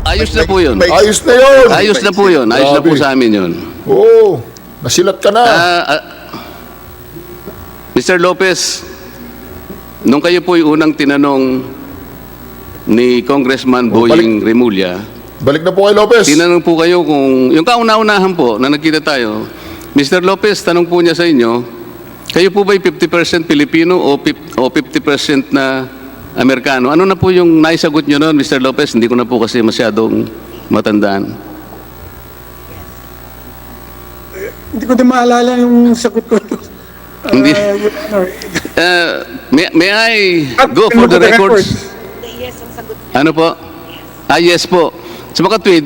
Ayos na po yun. Ayos na yun. Ayos na po yun. Ayos na po sa amin yun. Oo. Nasilat ka na. Mr. Lopez, nung kayo po yung unang tinanong ni Congressman Boying Remulla, Balik na po kay Lopez. tinanong po kayo kung, yung kauna-unahan po na nagkita tayo, Mr. Lopez, tanong po niya sa inyo, kayo po ba'y 50% Pilipino o 50% na Amerikano? Ano na po yung naisagot nyo noon, Mr. Lopez? Hindi ko na po kasi masyadong matandaan. Hindi ko din maalala yung sagot ko. Hindi. Your Honor. May I go for the records? Yes, ang sagot. Ano po? Yes po. Sa makatwid,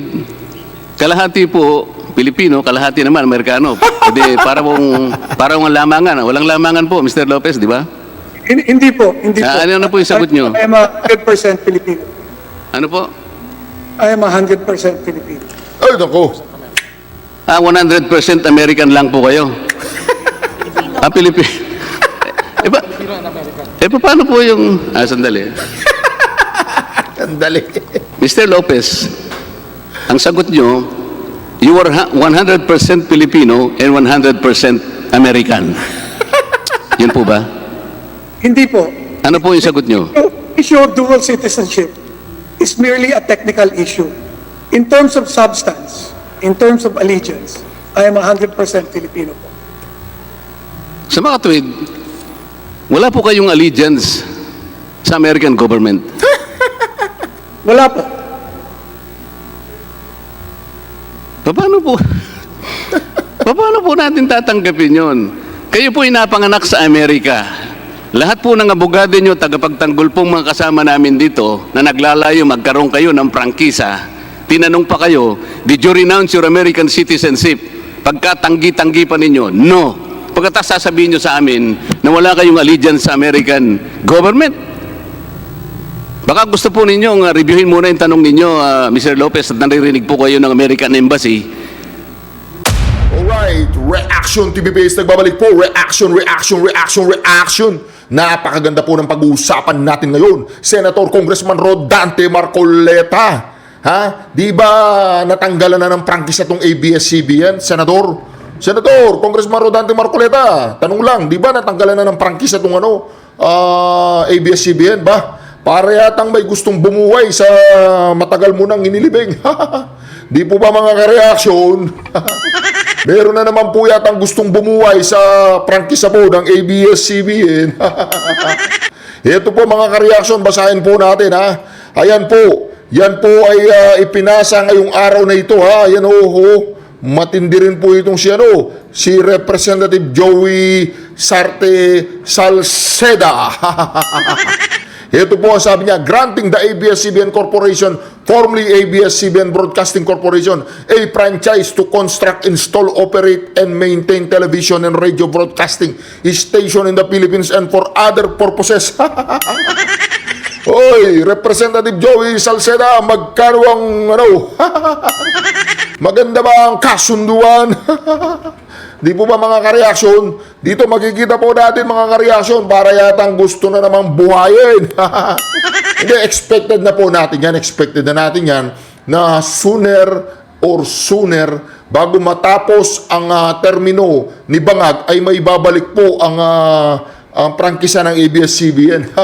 kalahati po Pilipino, kalahati naman Amerikano. Hindi, parang lamangan. Walang lamangan po, Mr. Lopez, di ba? Hindi po. Hindi po. Ano na po yung sagot nyo? I am 100% Filipino. Ano po? I am 100% Filipino. Ay, naku. 100% American lang po kayo. Pilipino. Paano po yung... sandali. Sandali. Mr. Lopez, ang sagot nyo, you were 100% Filipino and 100% American. Yun po ba? Hindi po. Ano po yung sagot nyo? The issue of dual citizenship is merely a technical issue. In terms of substance, in terms of allegiance, I am 100% Filipino po. Sa mga tuwid, wala po kayong allegiance sa American government. Wala po. Paano po? Paano po natin tatanggapin yon? Kayo po inapanganak sa Amerika. Lahat po ng abogado nyo, tagapagtanggol pong mga kasama namin dito na naglalayo magkaroon kayo ng prangkisa. Tinanong pa kayo, did you renounce your American citizenship? Pagkatanggi-tanggi pa ninyo, no. Pagkatapos sasabihin nyo sa amin na wala kayong allegiance sa American government. Baka gusto po ninyong reviewin muna yung tanong ninyo, Mr. Lopez, at naririnig po kayo ng American Embassy. Alright, Reaction TV Base nagbabalik po. Reaction. Napakaganda po ng pag-uusapan natin ngayon. Senator Congressman Rodante Marcoleta. Ha? Di ba natanggalan na ng prangkisa itong ABS-CBN, Senador? Congressman Rodante Marcoleta, tanong lang, di ba natanggalan na ng prangkisa itong ABS-CBN ba? Para yatang may gustong bumuhay sa matagal mo nang inilibing. Di po ba mga ka-reaksyon? Meron na naman po yatang gustong bumuhay sa prangkisa po ng ABS-CBN. Ito po mga ka-reaksyon, basahin po natin ha. Ayan po, yan po ay ipinasa ngayong araw na ito ha. Ayan matindi rin po itong si Representative Joey Sarte Salceda. Ito po ang sabi niya, granting the ABS-CBN Corporation, formerly ABS-CBN Broadcasting Corporation, a franchise to construct, install, operate, and maintain television and radio broadcasting station in the Philippines and for other purposes. Hoy, Representative Joey Salceda, magkano ang maganda ba ang kasunduan? Di po ba mga ka-reaksyon? Dito makikita po natin mga ka-reaksyon para yatang gusto na namang buhayin. Hindi, expected na natin yan na sooner bago matapos ang termino ni Bangag ay may babalik po ang prangkisa ng ABS-CBN.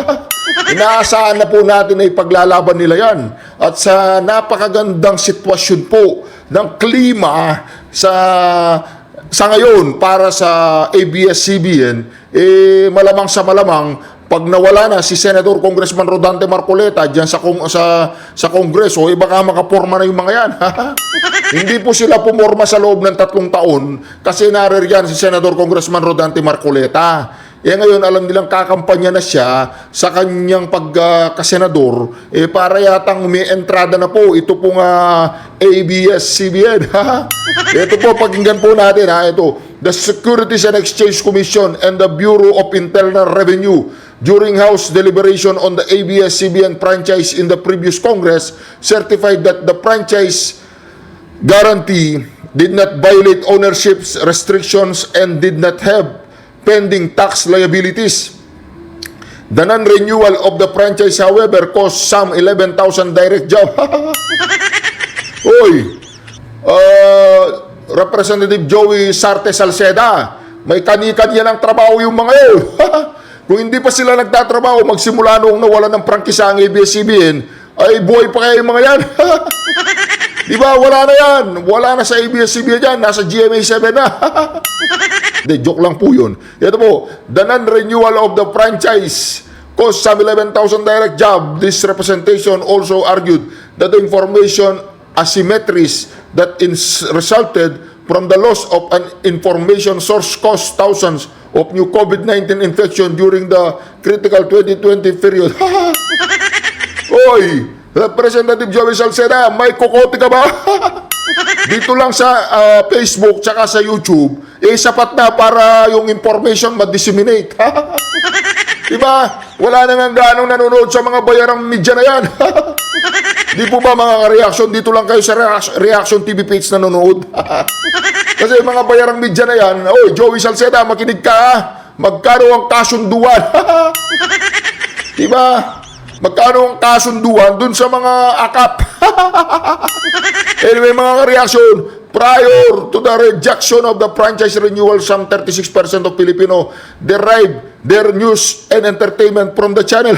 Inaasahan na po natin na ipaglalaban nila yan. At sa napakagandang sitwasyon po ng klima sa ngayon para sa ABS-CBN, malamang sa malamang, pag nawala na si Senator Congressman Rodante Marcoleta dyan sa Kongreso, baka makaporma na yung mga yan. Hindi po sila pumorma sa loob ng 3 taon kasi naririyan si Senator Congressman Rodante Marcoleta. Ngayon, alam nilang kakampanya na siya sa kanyang pagkasenador, para yatang may entrada na po ito pong ABS-CBN. Ito po, pakinggan po natin. Ito, the Securities and Exchange Commission and the Bureau of Internal Revenue during House deliberation on the ABS-CBN franchise in the previous Congress certified that the franchise guarantee did not violate ownership restrictions and did not have pending tax liabilities. The non-renewal of the franchise, however, cost some 11,000 direct job. Oy, Representative Joey Sarte Salceda, may kani-kanya ng trabaho yung mga yun. Kung hindi pa sila nagtatrabaho, magsimula noong nawalan ng prangkisa ang ABS-CBN, ay buhay pa kaya yung mga yan. Di ba? Wala na yan. Wala na sa ABS-CBN yan. Nasa GMA7 na. Hindi, joke lang po yun. Ito po, the non-renewal of the franchise cost some 11,000 direct job. This representation also argued that the information asymmetries that resulted from the loss of an information source cost thousands of new COVID-19 infection during the critical 2020 period. Oy, Representative Joey Salceda, may kokote ka ba? Dito lang sa Facebook tsaka sa YouTube, sapat na para yung information ma-disseminate. Diba? Wala na nga ganong nanonood sa mga bayarang media na yan. Di po ba mga reaction? Dito lang kayo sa Reaction TV page nanonood. Kasi mga bayarang media na yan, oy, Joey Salceda, makinig ka ha. Magkano ang kasunduan? Diba? Magkano ang kasunduan dun sa mga akap? Anyway, mga reaction, prior to the rejection of the franchise renewal, some 36% of Filipino derive their news and entertainment from the channel.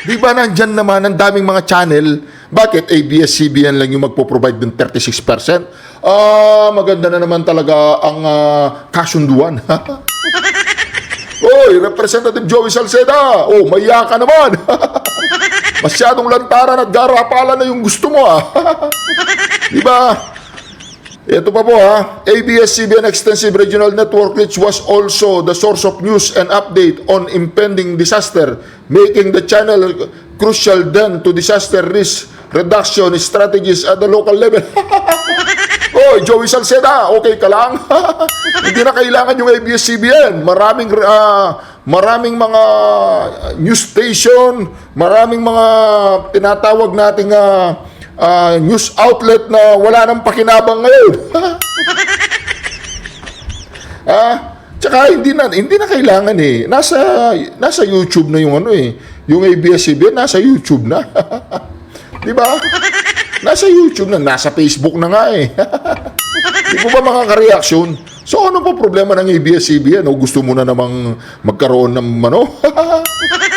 Di ba nandyan naman ang daming mga channel? Bakit ABS-CBN lang yung magpo-provide ng 36%? Maganda na naman talaga ang kasunduan. Oy, Representative Joey Salceda, maya ka naman. Masyadong lantaran at garapalan na yung gusto mo Di ba? Ito pa po ABS-CBN Extensive Regional Network, which was also the source of news and update on impending disaster, making the channel crucial then to disaster risk reduction strategies at the local level. Oy, Joey Salceda, okay ka lang? Hindi na kailangan yung ABS-CBN. Maraming mga news station, maraming mga tinatawag nating news outlet na wala nang pakinabang ngayon. Tsaka hindi na kailangan Nasa YouTube na yung yung ABS-CBN nasa YouTube na. Di ba? Nasa YouTube na, nasa Facebook na nga Di po ba mga ka-reaction? So ano pa problema ng ABS-CBN? Gusto mo na namang magkaroon ng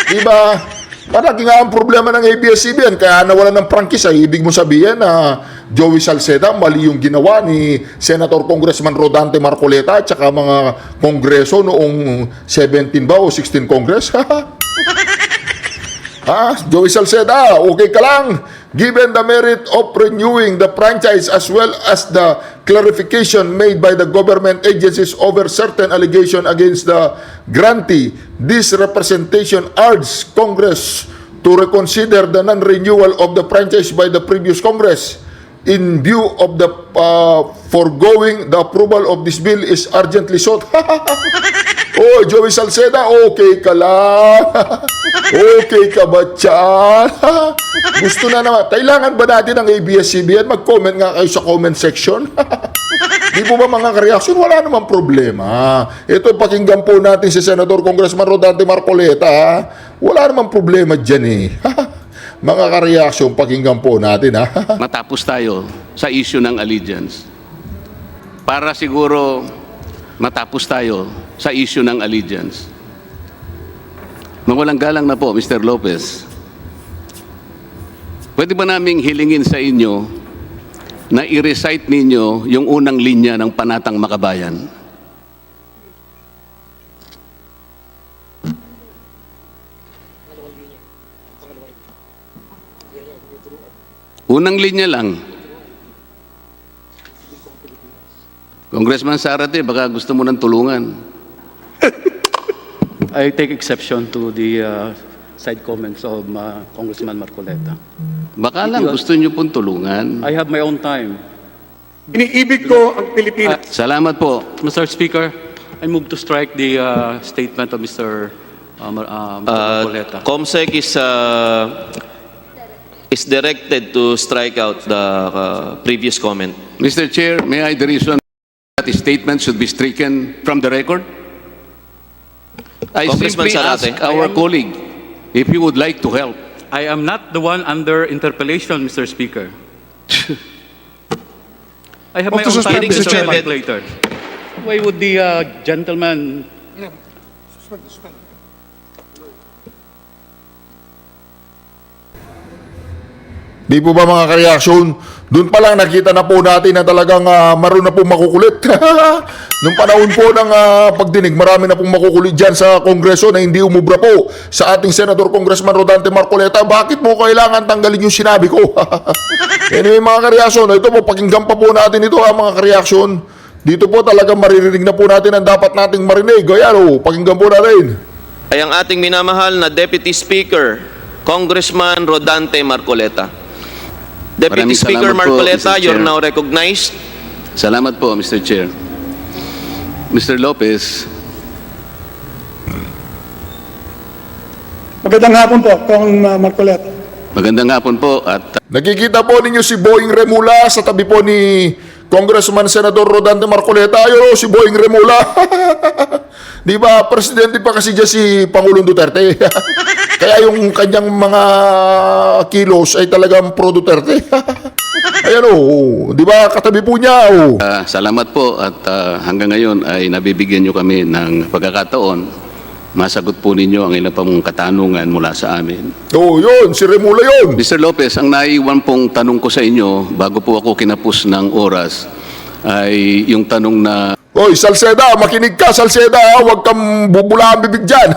Di ba? Parang nga ang problema ng ABS-CBN, kaya nawalan ng prangkisa. Ibig mo sabihin na Joey Salceda, mali yung ginawa ni Senator Congressman Rodante Marcoleta at saka mga kongreso noong 17 ba o 16 Congress? Joey Salceda, okay ka lang? Given the merit of renewing the franchise as well as the clarification made by the government agencies over certain allegation against the grantee, this representation urges Congress to reconsider the non-renewal of the franchise by the previous Congress. In view of the foregoing, the approval of this bill is urgently sought. Joey Salceda, okay ka lang? Okay ka ba dyan? Gusto na naman. Kailangan ba natin ang ABS-CBN? Mag-comment nga kayo sa comment section. Di po ba mga ka-reaction? Wala namang problema. Ito, pakinggan po natin si Senator Congressman Rodante Marcoleta. Wala namang problema dyan Mga ka-reaction, pakinggan po natin Matapos tayo sa issue ng allegiance. Para siguro matapos tayo sa issue ng allegiance. Mawalang galang na po, Mr. Lopez. Pwede ba naming hilingin sa inyo na i-recite ninyo yung unang linya ng Panatang Makabayan? Unang linya lang. Congressman Zarate, baka gusto mo ng tulungan. I take exception to the side comments of Congressman Marcoleta. Baka lang gusto nyo pong tulungan. I have my own time. Iniibig ko ang Pilipinas. Salamat po. Mr. Speaker, I move to strike the statement of Mr. Marcoleta. COMSEC is directed to strike out the previous comment. Mr. Chair, may I the reason that the statement should be stricken from the record? I Congressman simply ask Zarate. our colleague if he would like to help. I am not the one under interpellation, Mr. Speaker. I have my Move to own suspend, time to Mr. Chairman. speak later. Why would the gentleman... Di po ba mga ka-reaction? Doon pa lang nakita na po natin na talagang maroon na po makukulit. Nung panahon po ng pagdinig, marami na pong makukulit dyan sa Kongreso na hindi umubra po sa ating Senador Congressman Rodante Marcoleta. Bakit mo kailangan tanggalin yung sinabi ko? Anyway mga ka-reaction, ito po, pakinggan pa po natin ito mga ka-reaction. Dito po talagang maririnig na po natin ang dapat nating marinig. Ayan o, pakinggan po natin. Ay ang ating minamahal na Deputy Speaker, Congressman Rodante Marcoleta. Deputy Maraming Speaker salamat po, Marcoleta, Mr. you're Chair. now recognized. Salamat po, Mr. Chair. Mr. Lopez, Magandang hapon po, Kong Marcoleta. magandang hapon po at Nakikita po ninyo si Boying Remula sa tabi po ni Congressman Senador Rodante Marcoleta. Ayun o, si Boying Remula. Di ba, presidente pa kasi dyan si Pangulong Duterte. Kaya yung kanyang mga kilos ay talagang pro Duterte. Ayan o, di ba, katabi po niya o. salamat po at hanggang ngayon ay nabibigyan nyo kami ng pagkakataon. Masagot po ninyo ang ilang pang katanungan mula sa amin. Oo, yun, si Remula yun. Mr. Lopez, ang naiwan pong tanong ko sa inyo bago po ako kinapos ng oras ay yung tanong na Oy, Salceda, makinig ka, Salceda, huwag kang bubula ang bibig dyan.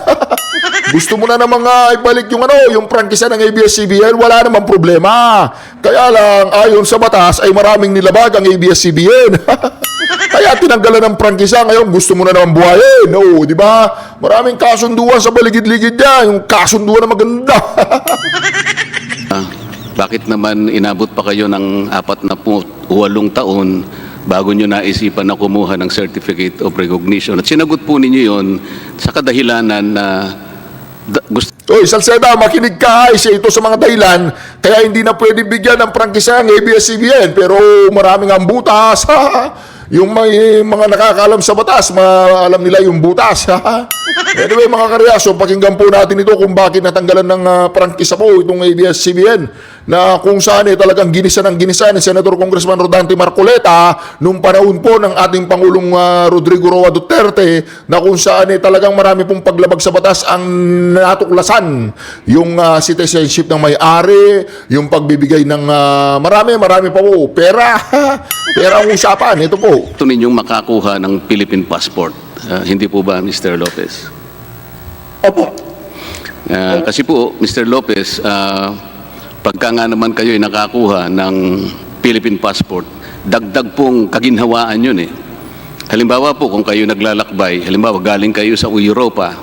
Gusto mo na namang ibalik yung prangkisa ng ABS-CBN, wala namang problema. Kaya lang, ayon sa batas, ay maraming nilabag ang ABS-CBN. Kaya tinanggalan ng prangkisa, ngayon gusto mo na namang buhayin. Oo, di ba? Maraming kasunduan sa baligid-ligid dyan, yung kasunduan na maganda. bakit naman inabot pa kayo ng 48 taon bago nyo naisipan na kumuha ng Certificate of Recognition? At sinagot po ninyo yon sa kadahilanan na gusto Oy, Salceda, makinig ka, isa ito sa mga dahilan kaya hindi na pwede bigyan ng prangkisa ang ABS-CBN, pero maraming ang butas. Yung may mga nakakaalam sa batas, alam nila yung butas. Anyway, mga karyaso, pakinggan po natin ito kung bakit natanggalan ng prangkisa po itong ABS-CBN na kung saan talagang ginisa ni Senator Congressman Rodante Marcoleta nung panahon po ng ating Pangulong Rodrigo Roa Duterte, na kung saan talagang marami pong paglabag sa batas ang natuklasan. Yung citizenship ng may-ari, yung pagbibigay ng marami pa po. Pera ang usapan. Ito po. ninyong makakuha ng Philippine passport. Hindi po ba, Mr. Lopez? Opo. Kasi po, Mr. Lopez, pagka nga naman kayo ay nakakuha ng Philippine passport, dagdag pong kaginhawaan yun eh. Halimbawa po, kung kayo naglalakbay, halimbawa galing kayo sa Europa,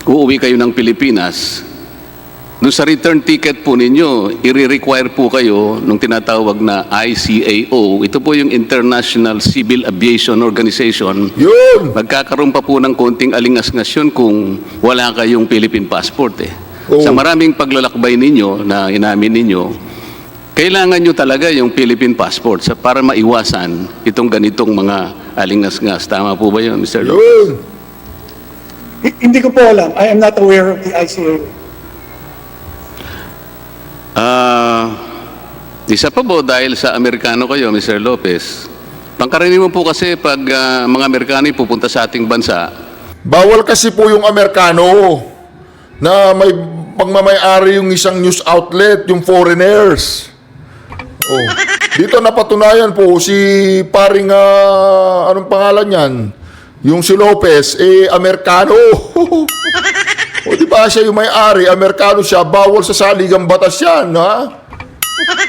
uuwi kayo ng Pilipinas, doon sa return ticket po ninyo, i-require po kayo nung tinatawag na ICAO. Ito po yung International Civil Aviation Organization. Yun. Magkakaroon pa po ng konting alingas-ngas yun kung wala kayong Philippine passport eh. Oo. Sa maraming paglalakbay ninyo na inamin ninyo, kailangan nyo talaga yung Philippine passport para maiwasan itong ganitong mga alingas-ngas. Tama po ba yun, Mr. Lopez? Yun. Hindi ko po alam. I am not aware of the ICA. Isa pa po dahil sa Amerikano kayo, Mr. Lopez. Pangkaraniwan po kasi pag mga Amerikano pupunta sa ating bansa, Bawal kasi po yung Amerikano na may pagmamayari yung isang news outlet, yung foreigners. Oh. Dito napatunayan po si paring anong pangalan yan? Yung si Lopez, Amerikano. O di ba siya yung may-ari, Amerikano siya, bawal sa saligang batas yan, ha?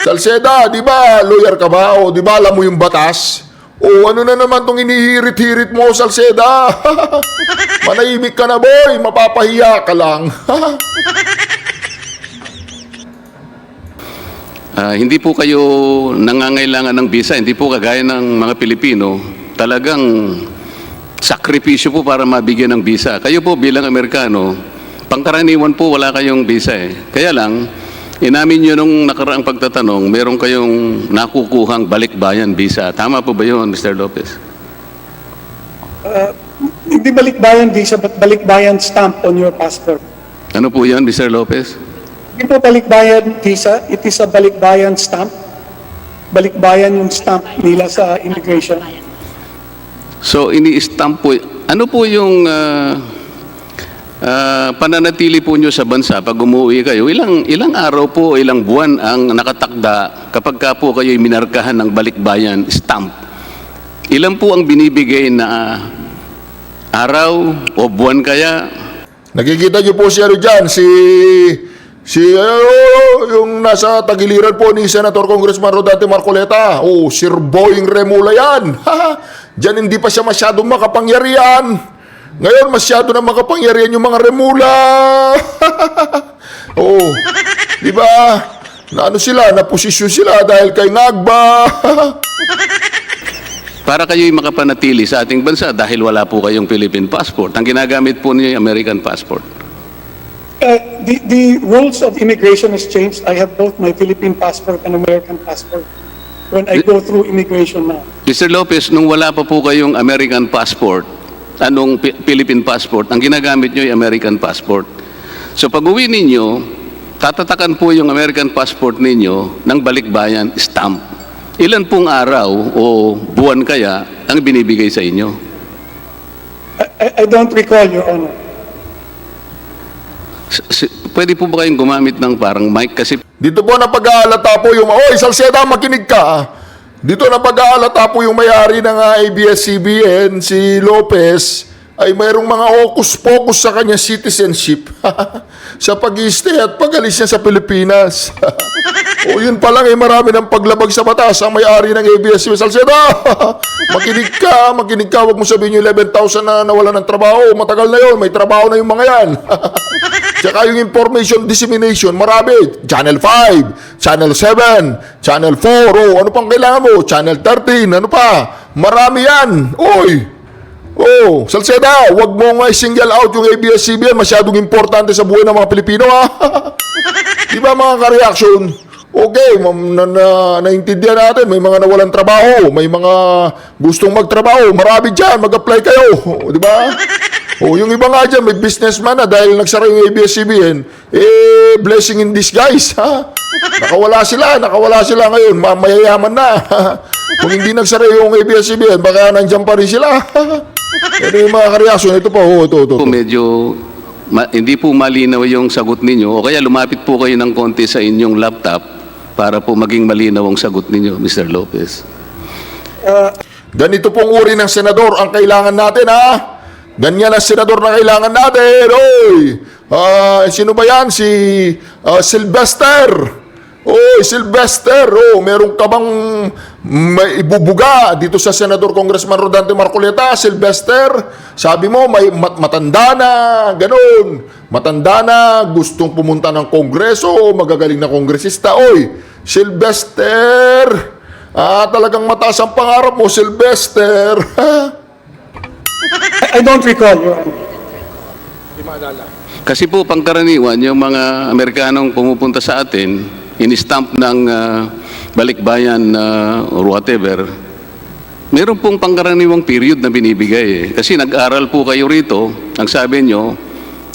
Salceda, di ba lawyer ka ba? O di ba alam mo yung batas? O ano na naman tong inihirit-hirit mo, Salceda? Manahimik ka na, boy, mapapahiya ka lang. hindi po kayo nangangailangan ng visa, hindi po kagaya ng mga Pilipino, talagang sakripisyo po para mabigyan ng visa. Kayo po bilang Amerikano, pangkaraniwan po wala kayong visa eh. Kaya lang, inamin nyo nung nakaraang pagtatanong, meron kayong nakukuhang balikbayan visa. Tama po ba yun, Mr. Lopez? Hindi balikbayan visa, but balikbayan stamp on your passport. Ano po yan, Mr. Lopez? Hindi po balikbayan visa, it is a balikbayan stamp. Balikbayan yung stamp nila sa immigration. So, ini-stamp po. Ano po yung pananatili po nyo sa bansa pag umuwi kayo? Ilang araw po, ilang buwan ang nakatakda kapag ka po kayo minarkahan ng balikbayan stamp? Ilan po ang binibigay na araw o buwan kaya? Nakikita niyo po si ano dyan, yung nasa tagiliran po ni Senator Congressman Rodante Marcoleta. Oh, Sir Boying Remula yan. Diyan hindi pa siya masyadong makapangyarihan. Ngayon, masyado na makapangyarihan yung mga Remula. Oh, di ba? Na ano sila, na posisyon sila dahil kay Ngagba. Para kayo'y makapanatili sa ating bansa dahil wala po kayong Philippine passport. Ang ginagamit po niyo yung American passport. The rules of immigration has changed. I have both my Philippine passport and American passport when I go through immigration now. Mr. Lopez, nung wala pa po kayong American passport, Philippine passport, ang ginagamit nyo yung American passport. So pag uwi ninyo, tatatakan po yung American passport ninyo ng balikbayan stamp. Ilan pong araw o buwan kaya ang binibigay sa inyo? I don't recall, Your Honor. Pwede po ba kayong gumamit ng parang mic kasi Dito po na pag-aalata po yung... Oy, Salceda, makinig ka. Dito na pag-aalata po yung may-ari ng ABS-CBN, si Lopez, ay mayroong mga hocus-pocus sa kanya citizenship sa pag-i-stay at pag-alis niya sa Pilipinas. O yun pa lang, marami ng paglabag sa batas ang may-ari ng ABS-CBN. Salceda, makinig ka, huwag mo sabihin yung 11,000 na nawala ng trabaho. Matagal na yun, may trabaho na yung mga yan. Tsaka yung information dissemination, marami. Channel 5, Channel 7, Channel 4, oh, ano pang kailangan mo? Channel 13, ano pa? Marami yan. Oy! Oh, Salceda, wag mo nga single out yung ABS-CBN, masyadong importante sa buhay ng mga Pilipino, ha? Di ba mga ka-reaction? Okay, naintindihan natin, may mga nawalan trabaho, may mga gustong magtrabaho, marami dyan, mag-apply kayo, di ba? O, yung iba nga dyan, may businessman na dahil nagsara yung ABS-CBN, blessing in disguise, ha? Nakawala sila ngayon, mayayaman na. Kung hindi nagsara yung ABS-CBN, baka nandyan pa rin sila. Ano yung mga kareaksyon? Ito po, ito. medyo hindi po malinaw yung sagot ninyo o kaya lumapit po kayo ng konti sa inyong laptop para po maging malinaw ang sagot ninyo, Mr. Lopez. Ganito pong uri ng senador ang kailangan natin, ha? Ganyan ang senador na kailangan natin. Oy! Sino ba yan? Si Sylvester. Oy, Sylvester. Oh, meron ka bang may ibubuga dito sa Senador Congressman Rodante Marcoleta? Sylvester, sabi mo may matanda na, ganun. Matanda na, gustong pumunta ng kongreso, magagaling na kongresista. Oy, Sylvester. Talagang mataas ang pangarap mo, Sylvester. I don't recall, Your Honor. Kasi po pangkaraniwan yung mga Amerikanong pumupunta sa atin, in-stamp ng balikbayan or whatever, meron pong pangkaraniwang period na binibigay eh. Kasi nag-aral po kayo rito, ang sabi nyo,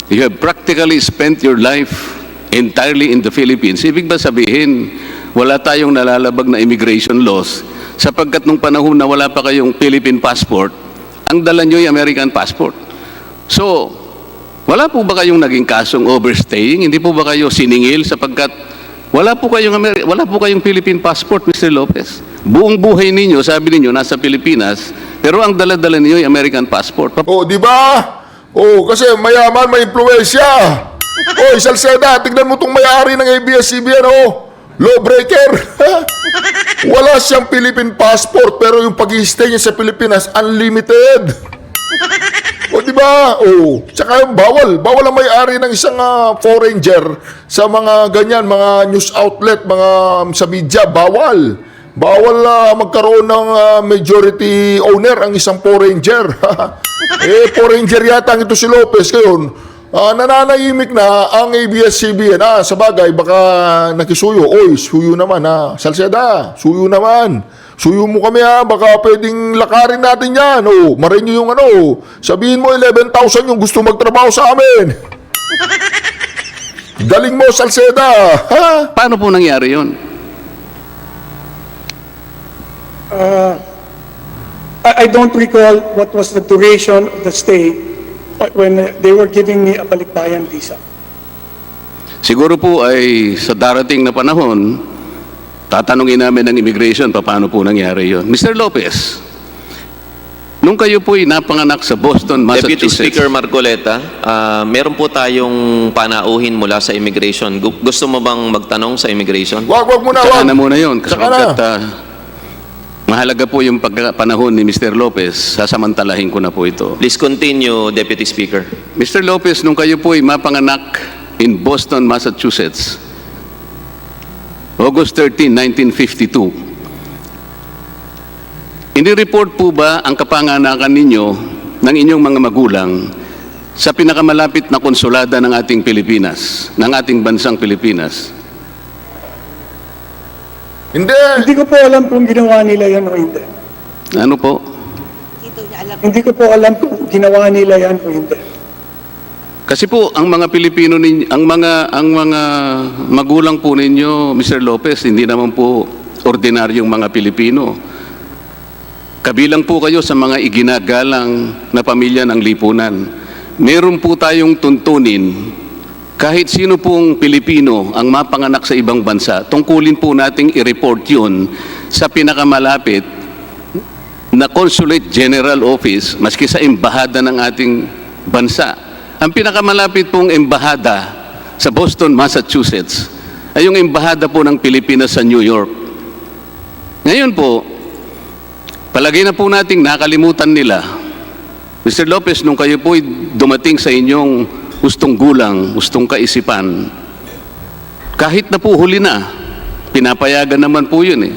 you have practically spent your life entirely in the Philippines. Ibig ba sabihin, wala tayong nalalabag na immigration laws sapagkat nung panahon na wala pa kayong Philippine passport, ang dala nyo yung American passport. So, wala po ba kayong naging kasong overstaying? Hindi po ba kayo siningil sapagkat wala po kayong Philippine passport, Mr. Lopez? Buong buhay ninyo, sabi ninyo, nasa Pilipinas, pero ang dala-dala ninyo yung American passport. Oh, di ba? Oh, kasi mayaman, may impluwensya. Oh, Salceda, tignan mo tong may-ari ng ABS-CBN, oh. Lawbreaker. Wala siyang Philippine passport, pero yung pag-i-stay niya sa Pilipinas, unlimited. O di ba? Oh, tsaka yung bawal ang may-ari ng isang foreigner sa mga ganyan, mga news outlet, mga sa media, bawal magkaroon ng majority owner ang isang foreigner. Foreigner yata ang ito si Lopez ngayon. Nananahimik na ang ABS-CBN. Sa bagay, baka nakisuyo. Oy, suyo naman Salceda, suyo naman. Suyo mo kami baka pwedeng lakarin natin yan. Marin nyo yung sabihin mo 11,000 yung gusto magtrabaho sa amin. Galing mo, Salceda. Paano po nangyari yun? I don't recall what was the duration of the stay when they were giving me a balikbayan visa. Siguro po ay sa darating na panahon, tatanungin namin ng immigration paano po nangyari yun. Mr. Lopez, nung kayo po'y napanganak sa Boston, Deputy Massachusetts. Speaker Marcoleta, meron po tayong panauhin mula sa immigration. Gusto mo bang magtanong sa immigration? Wag muna, Tsaka wag. na muna yun. Kasi Tsaka na. mahalaga po yung panahon ni Mr. Lopez. Sasamantalahin ko na po ito. Please continue, Deputy Speaker. Mr. Lopez, nung kayo po'y mapanganak in Boston, Massachusetts, August 13, 1952, inireport po ba ang kapanganakan ninyo ng inyong mga magulang sa pinakamalapit na konsulada ng ating Pilipinas, ng ating bansang Pilipinas? Hindi. Hindi ko po alam kung ginawa nila yan o hindi. Ano po? Hindi ko po alam kung ginawa nila yan o hindi. Kasi po ang mga Pilipino ninyo, ang mga magulang po ninyo, Mr. Lopez, hindi naman po ordinaryong mga Pilipino. Kabilang po kayo sa mga iginagalang na pamilya ng lipunan. Meron po tayong tuntunin, kahit sino pong Pilipino ang mapanganak sa ibang bansa, tungkulin po nating i-report yun sa pinakamalapit na Consulate General Office, maski sa embahada ng ating bansa. Ang pinakamalapit pong embahada sa Boston, Massachusetts, ay yung embahada po ng Pilipinas sa New York. Ngayon po, palagay na po nating nakalimutan nila. Mr. Lopez, nung kayo po dumating sa inyong gustong gulang, gustong kaisipan, kahit na po huli na, pinapayagan naman po yun eh.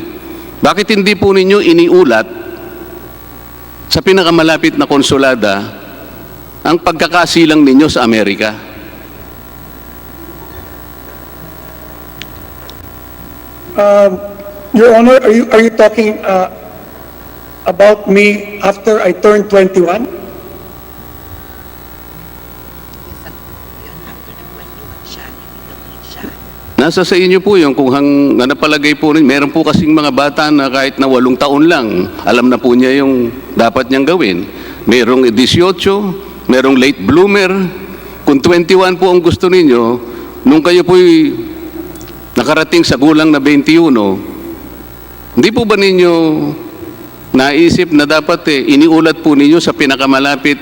Bakit hindi po ninyo iniulat sa pinakamalapit na konsulada ang pagkakasilang ninyo sa Amerika? Your Honor, are you talking about me after I turned 21? Nasa sa inyo po yung kung napalagay po rin, meron po kasing mga bata na kahit na 8 taon lang, alam na po niya yung dapat niyang gawin. Merong 18, merong late bloomer. Kung 21 po ang gusto ninyo, nung kayo po'y nakarating sa gulang na 21, hindi po ba ninyo naisip na dapat iniulat po ninyo sa pinakamalapit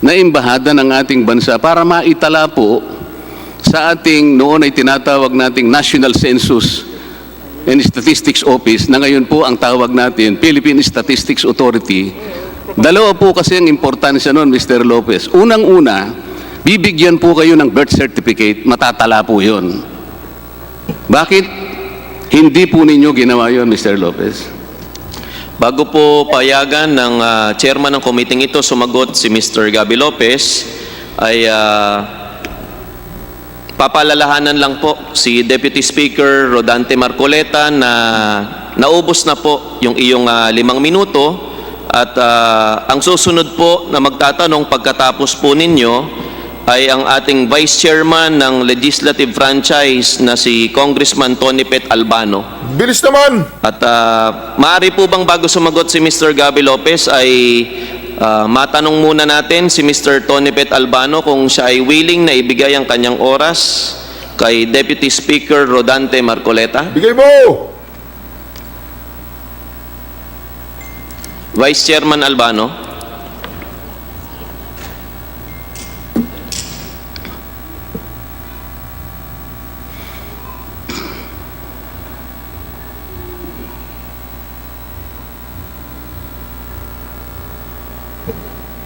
na embahada ng ating bansa para maitala po sa ating noon ay tinatawag nating National Census and Statistics Office, na ngayon po ang tawag natin Philippine Statistics Authority. Dalawa po kasi ang importansya noon, Mr. Lopez. Unang-una, bibigyan po kayo ng birth certificate, matatala po yun. Bakit hindi po ninyo ginawa yun, Mr. Lopez? Bago po payagan ng chairman ng committee ito sumagot si Mr. Gabby Lopez, ay papalalahanan lang po si Deputy Speaker Rodante Marcoleta na naubos na po yung iyong 5 minuto at ang susunod po na magtatanong pagkatapos po ninyo ay ang ating Vice Chairman ng Legislative Franchise na si Congressman Tony Pet Albano. Bilis naman. At maaari po bang bago sumagot si Mr. Gabby Lopez ay matanong muna natin si Mr. Tony Pet Albano kung siya ay willing na ibigay ang kanyang oras kay Deputy Speaker Rodante Marcoleta. Bigay mo. Vice Chairman Albano.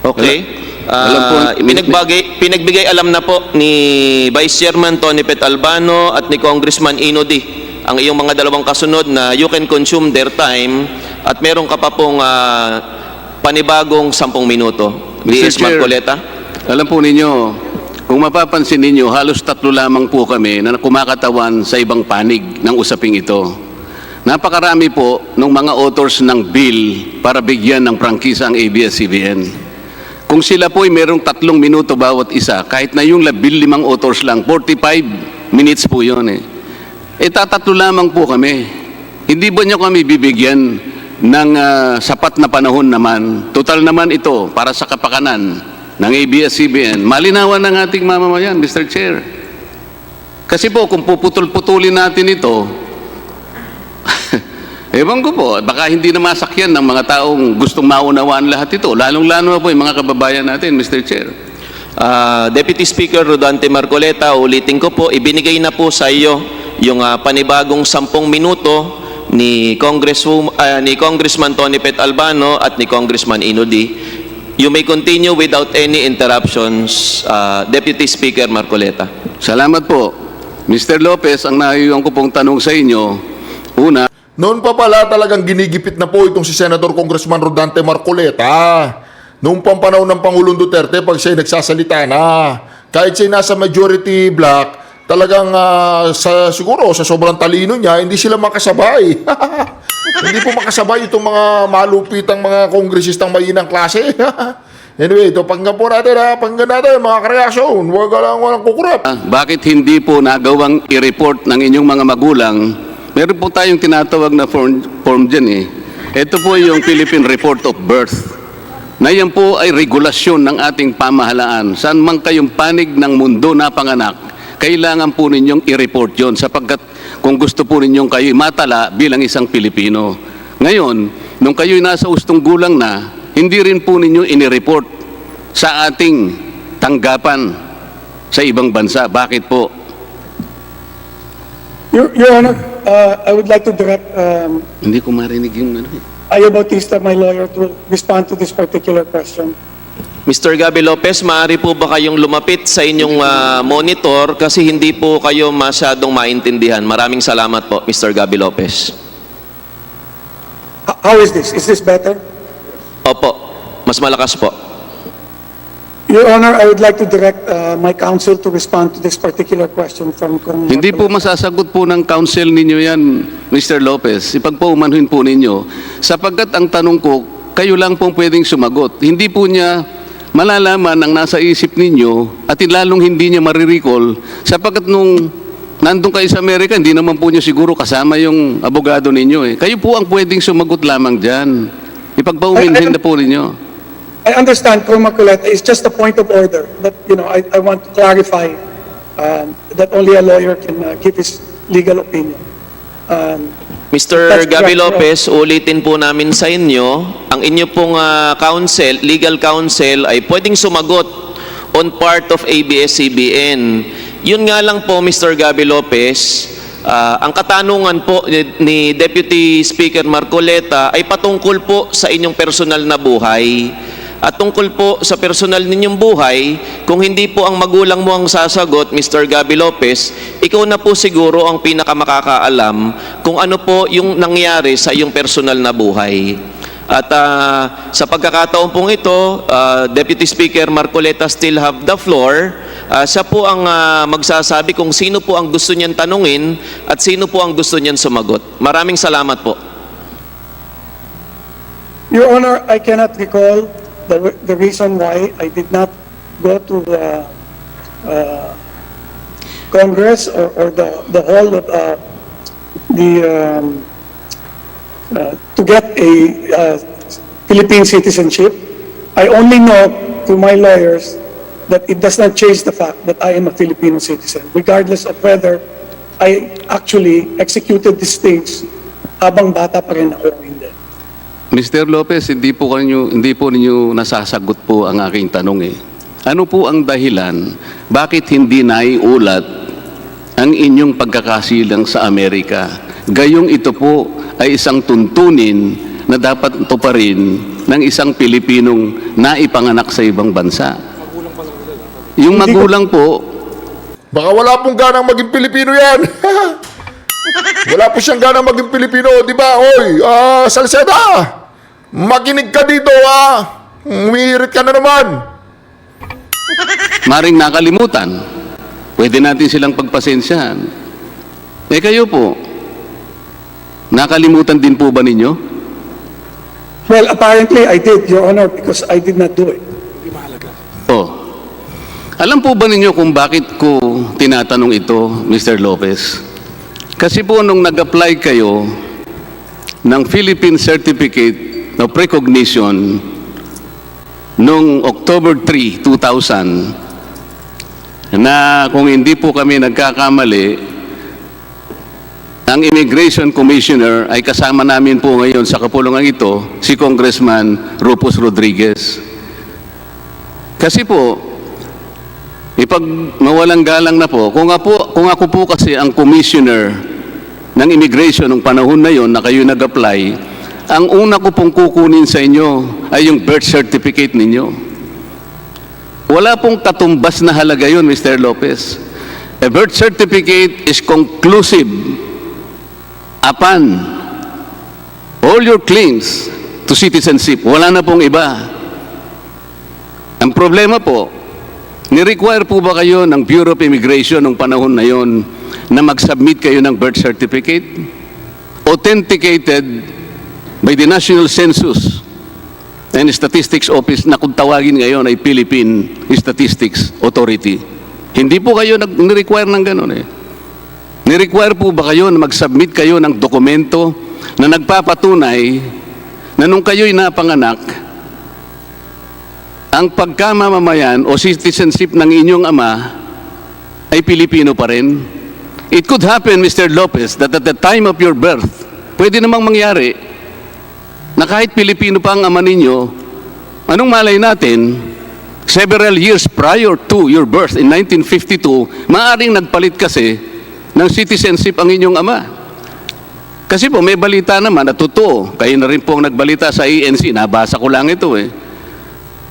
Okay. Alam po, Pinagbigay alam na po ni Vice Chairman Tony Pet Albano at ni Congressman Ino D ang iyong mga dalawang kasunod na you can consume their time at meron ka pa pong panibagong 10 minuto. Mr. DS Chair, Marcoleta. alam po ninyo, kung mapapansin ninyo, halos 3 lamang po kami na kumakatawan sa ibang panig ng usaping ito. Napakarami po ng mga authors ng bill para bigyan ng prangkisa ang ABS-CBN. Kung sila po ay merong 3 minuto bawat isa, kahit na yung bill 5 authors lang, 45 minutes po yun eh. Tatatlo lamang po kami. Hindi ba nyo kami bibigyan ng sapat na panahon naman? Total naman ito para sa kapakanan ng ABS-CBN. Malinawan ng ating mamamayan, Mr. Chair. Kasi po, kung puputol-putulin natin ito, ewan ko po, baka hindi na masakyan ng mga taong gustong maunawaan lahat ito. Lalong-lalo na po yung mga kababayan natin, Mr. Chair. Deputy Speaker Rodante Marcoleta, ulitin ko po, ibinigay na po sa iyo yung panibagong 10 minuto ni Congressman Tony Pet Albano at ni Congressman Inudi. You may continue without any interruptions, Deputy Speaker Marcoleta. Salamat po. Mr. Lopez, ang naiwan ko pong tanong sa inyo, una, Noon pa pala talagang ginigipit na po itong si Senator Congressman Rodante Marcoleta. Noong pang panahon ng Pangulong Duterte, pag siya nagsasalita na, kahit siya nasa majority block, talagang siguro sa sobrang talino niya, hindi sila makasabay. Hindi po makasabay itong mga malupitang mga kongresistang mainang klase. Anyway, ito pakinggan po natin mga kareaksyon. Huwag walang kukurap. bakit hindi po nagawang i-report ng inyong mga magulang? Meron po tayong tinatawag na form dyan eh. Ito po yung Philippine Report of Birth. Na yan po ay regulasyon ng ating pamahalaan. Saan man kayong panig ng mundo na panganak, kailangan po ninyong i-report yon sapagkat kung gusto po ninyong kayo matala bilang isang Pilipino. Ngayon, nung kayo'y nasa ustong gulang na, hindi rin po ninyo inireport sa ating tanggapan sa ibang bansa. Bakit po? Your Honor, I would like to direct Hindi ko marinig yung ano eh. Ayo Bautista, my lawyer, to respond to this particular question. Mr. Gabby Lopez, maaari po ba kayong lumapit sa inyong monitor kasi hindi po kayo masyadong maintindihan. Maraming salamat po, Mr. Gabby Lopez. How is this? Is this better? Opo, mas malakas po. Your Honor, I would like to direct my counsel to respond to this particular question from Kong. Hindi po masasagot po ng counsel ninyo yan, Mr. Lopez. Ipagpaumanhin po ninyo. Sapagkat ang tanong ko, kayo lang po pwedeng sumagot. Hindi po niya malalaman ang nasa isip ninyo at lalong hindi niya marirecall sapagkat nung nandun kayo sa Amerika, hindi naman po niyo siguro kasama yung abogado ninyo eh. Kayo po ang pwedeng sumagot lamang dyan. Ipagpaumanhin na po ninyo. I understand, Kong Marcoleta, it's just a point of order that, I want to clarify that only a lawyer can give his legal opinion. Mr. That's Gabby correct, Lopez, ulitin po namin sa inyo, ang inyo pong counsel, legal counsel ay pwedeng sumagot on part of ABS-CBN. Yun nga lang po, Mr. Gabby Lopez, ang katanungan po ni Deputy Speaker Marcoleta ay patungkol po sa inyong personal na buhay. At tungkol po sa personal ninyong buhay, kung hindi po ang magulang mo ang sasagot, Mr. Gabby Lopez, ikaw na po siguro ang pinakamakakaalam kung ano po yung nangyari sa iyong personal na buhay. At sa pagkakataon pong ito, Deputy Speaker Marcoleta still have the floor. Siya po ang magsasabi kung sino po ang gusto niyan tanungin at sino po ang gusto niyan sumagot. Maraming salamat po. Your Honor, I cannot recall the reason why I did not go to the Congress or the hall of to get a Philippine citizenship. I only know through my lawyers that it does not change the fact that I am a Filipino citizen, regardless of whether I actually executed these things habang bata pa rin ako o hindi. Mr. Lopez, hindi po ninyo nasasagot po ang aking tanong eh. Ano po ang dahilan bakit hindi naiulat ang inyong pagkakasilang sa Amerika? Gayong ito po ay isang tuntunin na dapat tuparin ng isang Pilipinong naipanganak sa ibang bansa. Yung magulang po, Baka wala pong ganang maging Pilipino yan. Wala po siyang ganang maging Pilipino, di ba? Oy, Salceda, makinig ka dito, Umihirit ka na naman. maring nakalimutan. Pwede natin silang pagpasensyahan. Eh kayo po, nakalimutan din po ba ninyo? Well, apparently I did, Your Honor, because I did not do it. Oh. Alam po ba ninyo kung bakit ko tinatanong ito, Mr. Lopez? Kasi po nung nag-apply kayo ng Philippine Certificate of Recognition noong October 3, 2000, na kung hindi po kami nagkakamali, ang Immigration Commissioner ay kasama namin po ngayon sa kapulungan ito, si Congressman Rufus Rodriguez. Kasi po, ipag mawalang galang na po, kung ako po kasi ang commissioner ng immigration ng panahon na yon na kayo nag-apply, ang una ko pong kukunin sa inyo ay yung birth certificate ninyo. Wala pong katumbas na halaga yun, Mr. Lopez. A birth certificate is conclusive upon all your claims to citizenship. Wala na pong iba. Ang problema po, ni-require po ba kayo ng Bureau of Immigration nung panahon na yon na mag-submit kayo ng birth certificate? Authenticated by the National Census and Statistics Office na kung tawagin ngayon ay Philippine Statistics Authority. Hindi po kayo ni-require ng gano'n eh. Ni-require po ba kayo na mag-submit kayo ng dokumento na nagpapatunay na nung kayo'y napanganak, ang pagkamamamayan o citizenship ng inyong ama ay Pilipino pa rin? It could happen, Mr. Lopez, that at the time of your birth, pwede namang mangyari na kahit Pilipino pa ang ama ninyo, anong malay natin, several years prior to your birth in 1952, maaring nagpalit kasi ng citizenship ang inyong ama. Kasi po, may balita naman na totoo. Kayo na rin po ang nagbalita sa ANC, nabasa ko lang ito eh.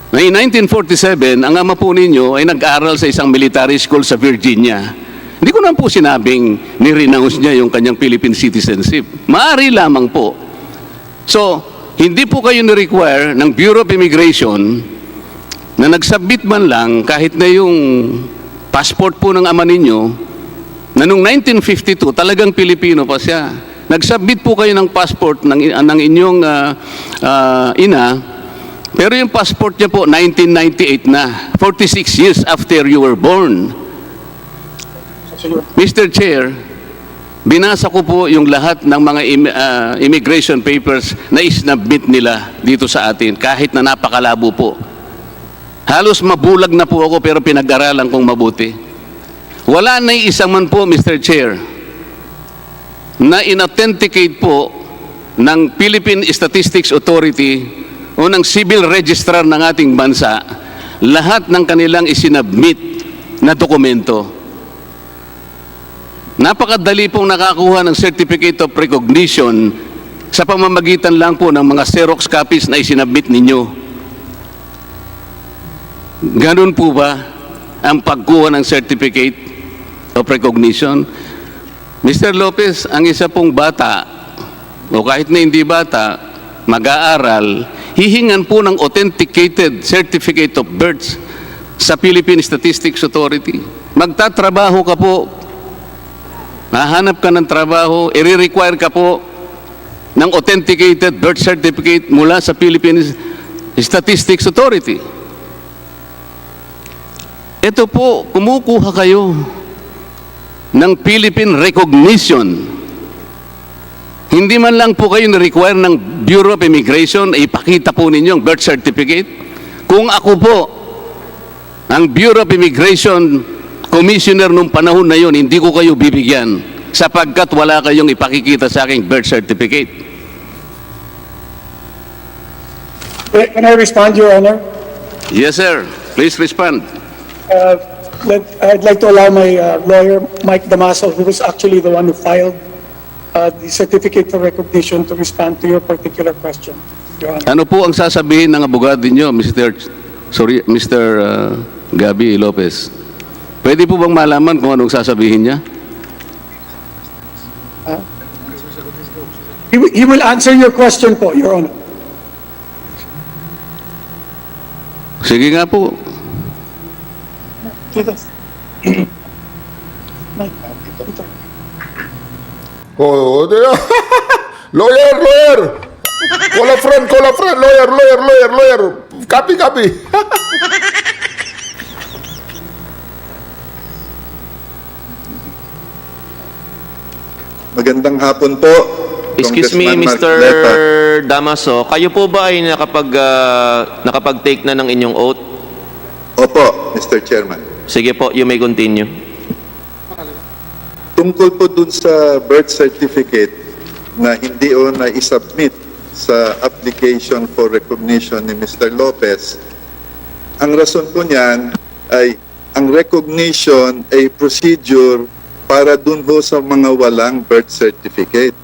Na in 1947, ang ama po ninyo ay nag-aral sa isang military school sa Virginia. Hindi ko naman po sinabing ni-renounce niya yung kanyang Philippine citizenship. Maaari lamang po. So, hindi po kayo ni-require ng Bureau of Immigration na nagsubmit man lang kahit na yung passport po ng ama ninyo na noong 1952 talagang Pilipino pa siya. Nagsubmit po kayo ng passport ng inyong ina. Pero yung passport niya po, 1998 na. 46 years after you were born. Mr. Chair, binasa ko po yung lahat ng mga immigration papers na isnabmit nila dito sa atin, kahit na napakalabo po. Halos mabulag na po ako pero pinag-aralan kong mabuti. Wala na isang man po, Mr. Chair, na inauthenticate po ng Philippine Statistics Authority o ng civil registrar ng ating bansa, lahat ng kanilang isinabmit na dokumento. Napakadali pong nakakuha ng Certificate of Recognition sa pamamagitan lang po ng mga Xerox copies na isinabmit ninyo. Ganun po ba ang pagkuha ng Certificate of Recognition? Mr. Lopez, ang isa pong bata, o kahit na hindi bata, mag-aaral, hihingan po ng authenticated certificate of birth sa Philippine Statistics Authority. Magtatrabaho ka po, hahanap ka ng trabaho, i-require ka po ng authenticated birth certificate mula sa Philippine Statistics Authority. Ito po, kumukuha kayo ng Philippine recognition. Hindi man lang po kayo na-require ng Bureau of Immigration na ipakita po ninyo ang birth certificate. Kung ako po, ang Bureau of Immigration Commissioner nung panahon na yon, hindi ko kayo bibigyan sapagkat wala kayong ipakikita sa aking birth certificate. Can I respond, Your Honor? Yes, sir. Please respond. I'd like to allow my lawyer, Mike Damaso, who was actually the one who filed the certificate for recognition, to respond to your particular question, Your Honor. Ano po ang sasabihin ng abogado niyo, Mr. Gabi Lopez? Pwede po bang malaman kung anong sasabihin niya? He will answer your question po, Your Honor. Sige nga po. Oh, lawyer! Call a friend, lawyer! Copy! Magandang hapon po. Excuse me, Congressman Mr. Marcoleta. Damaso, kayo po ba ay nakapag-take na ng inyong oath? Opo, Mr. Chairman. Sige po, you may continue. Tungkol po dun sa birth certificate na hindi o na isubmit sa application for recognition ni Mr. Lopez, ang rason po niyan ay ang recognition ay procedure para dun ho sa mga walang birth certificate.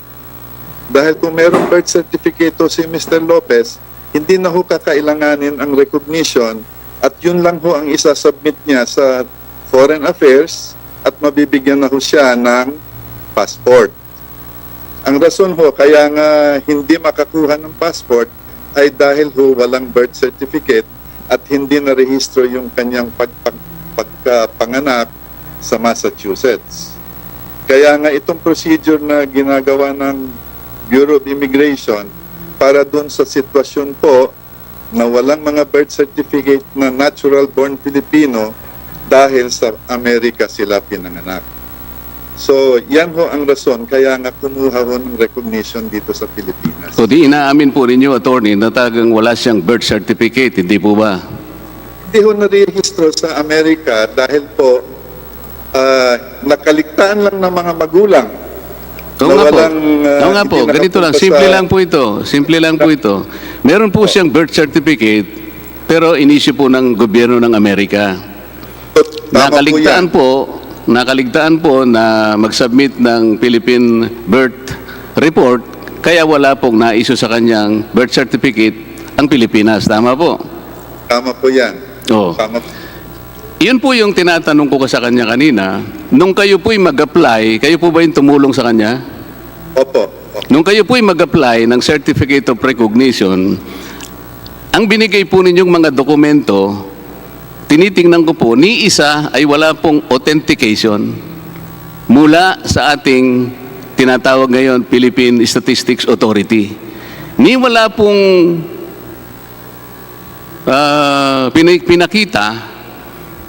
Dahil kung merong birth certificate ho si Mr. Lopez, hindi na ho kakailanganin ang recognition at yun lang ho ang isasubmit niya sa Foreign Affairs at mabibigyan na ho siya ng passport. Ang rason ho kaya nga hindi makakuha ng passport ay dahil ho walang birth certificate at hindi na rehistro yung kanyang pagkapanganak sa Massachusetts. Kaya nga itong procedure na ginagawa ng Bureau of Immigration para doon sa sitwasyon po na walang mga birth certificate na natural born Filipino dahil sa Amerika sila pinanganak. So, yan ho ang rason kaya nga kumuha ho ng recognition dito sa Pilipinas. So di inaamin po ninyo, attorney, na talagang wala siyang birth certificate, hindi po ba? Hindi ho narehistro sa Amerika dahil po nakaligtaan lang ng mga magulang. Oo na nga po. walang, Oo nga po, hindi ganito lang. nakapunta Simple sa- lang po ito. Simple lang po ito. Meron po siyang birth certificate, pero inisyu po ng gobyerno ng Amerika. Tama Nakaligtaan po na mag-submit ng Philippine birth report, kaya wala pong na-issue sa kanyang birth certificate ang Pilipinas. Tama po? Tama po yan. Oo. Tama. Yun po yung tinatanong ko sa kanya kanina. Nung kayo po'y mag-apply, kayo po ba yung tumulong sa kanya? Opo. Nung kayo po'y mag-apply ng Certificate of Recognition, ang binigay po ninyong mga dokumento, tinitingnan ko po, ni isa ay wala pong authentication mula sa ating tinatawag ngayon Philippine Statistics Authority. Ni wala pong pinakita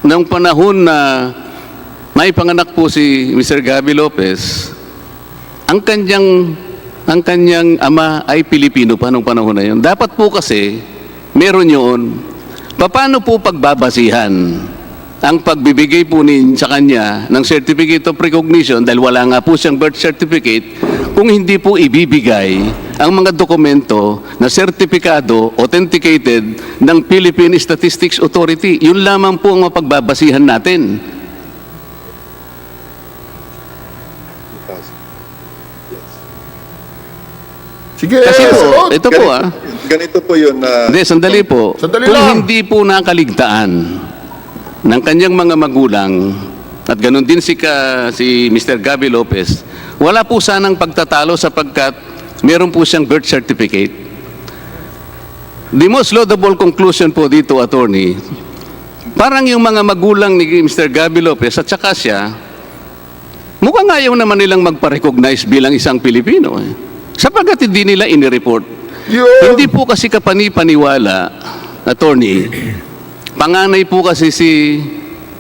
ng panahon na may panganak po si Mr. Gabby Lopez, ang kanyang ama ay Pilipino pa nung panahon na yun. Dapat po kasi, meron yun. Paano po pagbabasihan ang pagbibigay po sa kanya ng Certificate of Recognition dahil wala nga po siyang birth certificate kung hindi po ibibigay ang mga dokumento na sertipikado, authenticated ng Philippine Statistics Authority. Yun lamang po ang mapagbabasihan natin. Sige, Kasi po, sagot. ito po Ganito po yun na Hindi, sandali po. Sandali Kung lang. hindi po nakaligtaan ng kanyang mga magulang, at ganun din si Mr. Gabby Lopez, wala po sanang pagtatalo sapagkat meron po siyang birth certificate. The most laudable conclusion po dito, attorney, parang yung mga magulang ni Mr. Gabby Lopez at saka siya, mukhang ayaw naman nilang magpa-recognize bilang isang Pilipino. Sapagkat hindi nila inireport. Yun. Hindi po kasi kapani-paniwala, attorney, panganay po kasi si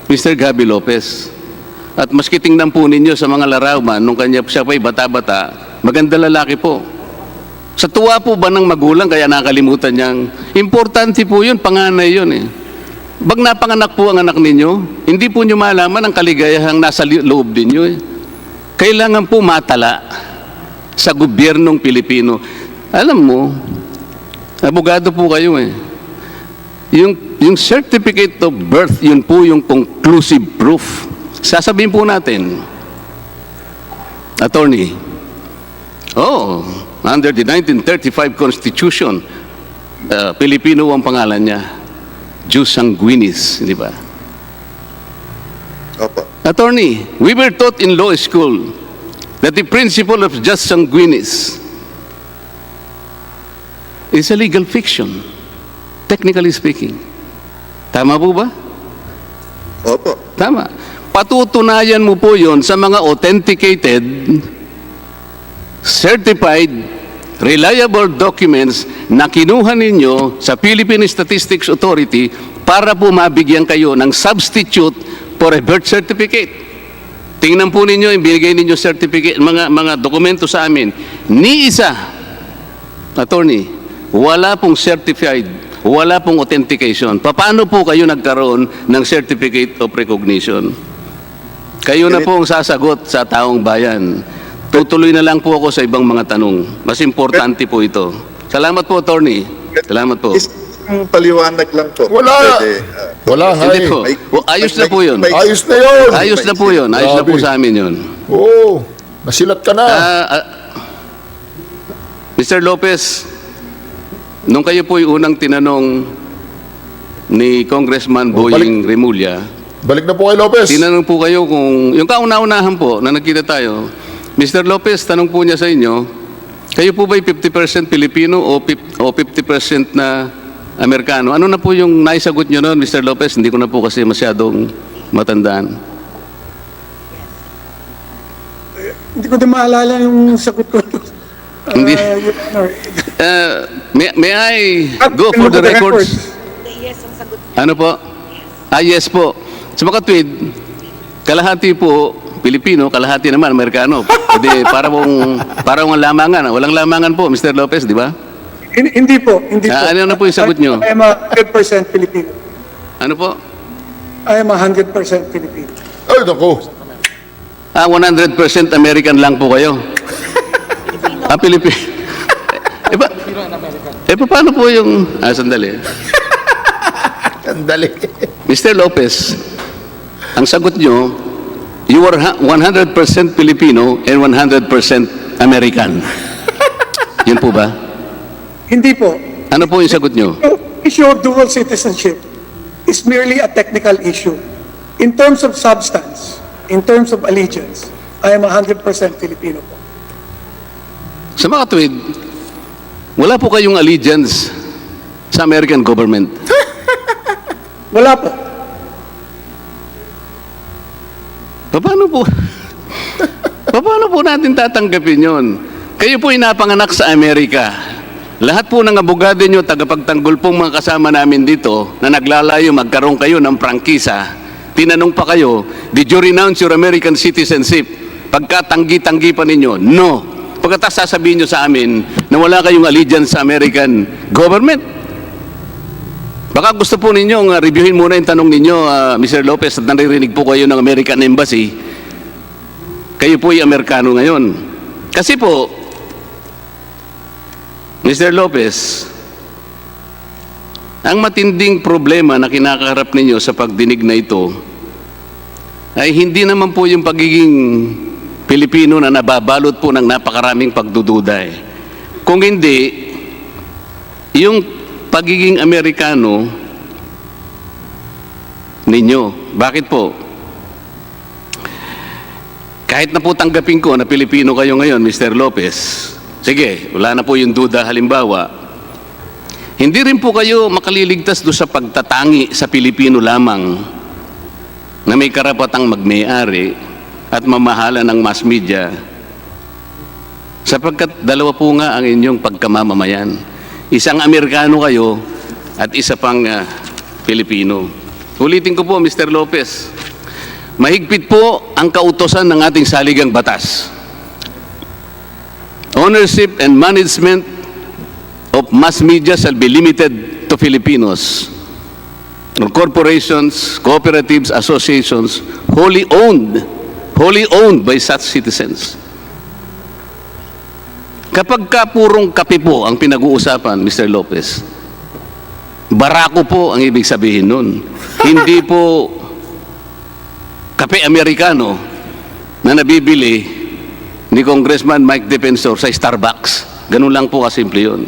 Mr. Gabby Lopez. At maski tingnan po ninyo sa mga larawan, nung siya pa'y bata-bata, maganda lalaki po. Sa tuwa po ba ng magulang, kaya nakalimutan niyang, importante po yun, panganay yun eh. Pag napanganak po ang anak ninyo, hindi po nyo malaman ang kaligayahang nasa loob ninyo eh. Kailangan po matala sa gobyernong Pilipino. Alam mo, abogado po kayo eh. Yung certificate of birth, yun po yung conclusive proof. Sasabihin po natin, attorney, under the 1935 Constitution, Pilipino ang pangalan niya, Jus Sanguinis, di ba? Opo. Attorney, we were taught in law school that the principle of jus sanguinis is a legal fiction, technically speaking. Tama po ba? Opo. Tama. Patutunayan mo po yon sa mga authenticated, certified, reliable documents na kinuha ninyo sa Philippine Statistics Authority para po mabigyan kayo ng substitute for a birth certificate. Tingnan po ninyo, yung binigay ninyo certificate, mga dokumento sa amin. Ni isa, attorney, wala pong certified, wala pong authentication. Paano po kayo nagkaroon ng certificate of recognition? Kayo na po ang sasagot sa taong bayan. Tutuloy na lang po ako sa ibang mga tanong. Mas importante po ito. Salamat po, attorney. Salamat po. Isang paliwanag lang po. Wala. Pwede, Wala nga Hindi eh. po. Ayos na po yun. Ayos na yun. Ayos na po yun. Ayos na po sa amin yun. Oo. Nasilat ka na. Mr. Lopez, nung kayo po yung unang tinanong ni Congressman Boying Remulla, Balik na po kay Lopez. tinanong po kayo kung, yung kauna-unahan po na nagkita tayo, Mr. Lopez, tanong po niya sa inyo, kayo po ba'y 50% Pilipino o 50% na Amerikano? Ano na po yung naisagot niyo noon, Mr. Lopez? Hindi ko na po kasi masyadong matandaan. Hindi ko din maalala yung sagot ko. Hindi. Your Honor. May I go for the records? Yes, ang sagot. Ano po? Yes po. Sa makatwid, kalahati po Pilipino, kalahati naman Amerikano. Hindi, parang lamangan. Walang lamangan po, Mr. Lopez, di ba? Hindi po, hindi po. Ano na po yung sagot nyo? I am 100% Filipino. Ano po? I am 100% Filipino. Ay, naku. 100% American lang po kayo. Pilipino. Paano po yung... sandali. Sandali. Mr. Lopez, ang sagot nyo, you are 100% Filipino and 100% American. Yun po ba? Hindi po. Ano po yung sagot nyo? The issue of dual citizenship is merely a technical issue. In terms of substance, in terms of allegiance, I am 100% Filipino po. Sa mga tuwid, wala po kayong allegiance sa American government. Wala po. Paano po natin tatanggapin yon? Kayo po inapanganak sa Amerika. Lahat po ng abogado nyo, tagapagtanggol pong mga kasama namin dito na naglalayo magkaroon kayo ng prangkisa. Tinanong pa kayo, did you renounce your American citizenship? Pagkatanggi-tanggi pa ninyo, no. Pagkatas sasabihin nyo sa amin na wala kayong allegiance sa American government. Baka gusto po ninyo reviewin muna yung tanong ninyo, Mr. Lopez, at naririnig po kayo ng American Embassy. Kayo po ay Amerikano ngayon. Kasi po, Mr. Lopez, ang matinding problema na kinakaharap ninyo sa pagdinig na ito ay hindi naman po yung pagiging Pilipino na nababalot po ng napakaraming pagdududa. Kung hindi, yung pagiging Amerikano ninyo. Bakit po? Kahit na po tanggapin ko na Pilipino kayo ngayon, Mr. Lopez, sige, wala na po yung duda halimbawa, hindi rin po kayo makaliligtas do sa pagtatangi sa Pilipino lamang na may karapatang magmay-ari at mamahala ng mass media sapagkat dalawa po nga ang inyong pagkamamamayan. Isang Amerikano kayo at isa pang Pilipino. Ulitin ko po, Mr. Lopez, mahigpit po ang kautosan ng ating saligang batas. Ownership and management of mass media shall be limited to Filipinos, or corporations, cooperatives, associations, wholly owned by such citizens. Kapag ka purong kape po ang pinag-uusapan, Mr. Lopez, barako po ang ibig sabihin nun. Hindi po kape Amerikano na nabibili ni Congressman Mike Defensor sa Starbucks. Ganun lang po kasimple yun.